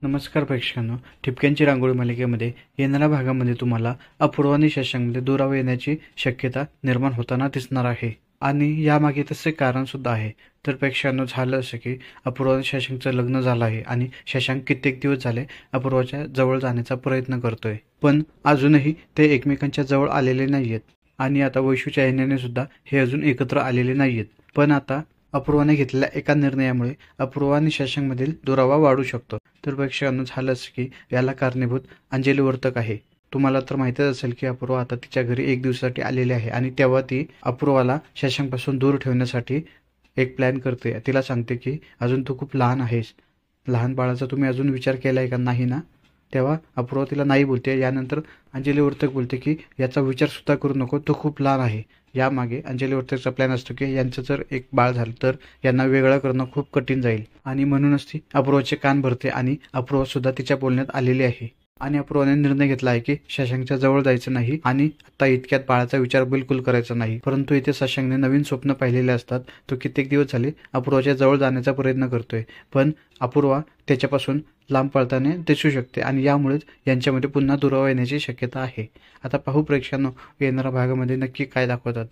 नमस्कार प्रेक्षकांनो, ठिपक्यांची रांगोळी मालिकेमध्ये येणाऱ्या भागामध्ये तुम्हाला अपूर्व आणि शशांकमध्ये दुरावा येण्याची शक्यता निर्माण होताना दिसणार आहे. आणि यामागे तसे कारण सुद्धा आहे. तर प्रेक्षकांनो, झालं असं की अपूर्व आणि शशांकचं लग्न झालं आहे आणि शशांक कित्येक दिवस झाले अपूर्वाच्या जवळ जाण्याचा प्रयत्न करतोय, पण अजूनही ते एकमेकांच्या जवळ आलेले नाहीयेत. आणि आता वैशूच्या येण्याने सुद्धा हे अजून एकत्र आलेले नाहीयेत. पण आता अपूर्वाने घेतलेल्या एका निर्णयामुळे अपूर्वा आणि शशांकमधील दुरावा वाढू शकतो. तर प्रेक्षकांनो, झालं असं की याला कारणीभूत अंजली वर्तक आहे. तुम्हाला तर माहितीच असेल की अपूर्वा आता तिच्या घरी एक दिवसासाठी आलेली आहे आणि तेव्हा ती अपूर्वाला शशांकपासून दूर ठेवण्यासाठी एक प्लॅन करते. तिला सांगते की अजून तू खूप लहान आहेस, लहान बाळाचा तुम्ही अजून विचार केलाय का? नाही ना? तेव्हा अपूर्वा तिला नाही बोलते. यानंतर अंजली वर्तक बोलते की याचा विचार सुद्धा करू नको, तो खूप लहान आहे. यामागे अंजली वर्तकचा प्लॅन असतो की यांचं जर एक बाळ झालं तर यांना वेगळं करणं खूप कठीण जाईल. आणि म्हणूनच ती अपूर्वाचे कान भरते आणि अपूर्वा सुद्धा तिच्या बोलण्यात आलेली आहे. आणि अपूर्वाने निर्णय घेतला आहे की शशांकच्या जवळ जायचं नाही आणि आता इतक्यात बाळाचा विचार बिलकुल करायचा नाही. परंतु इथे शशांकने नवीन स्वप्न पाहिलेले असतात. तो कित्येक दिवस झाले अपूर्वाच्या जवळ जाण्याचा प्रयत्न करतोय, पण अपूर्वा त्याच्यापासून लांब पळताना दिसू शकते आणि यामुळेच यांच्यामध्ये पुन्हा दुरावा येण्याची शक्यता आहे. आता पाहू प्रेक्षकांनो, येणाऱ्या भागामध्ये नक्की काय दाखवतात.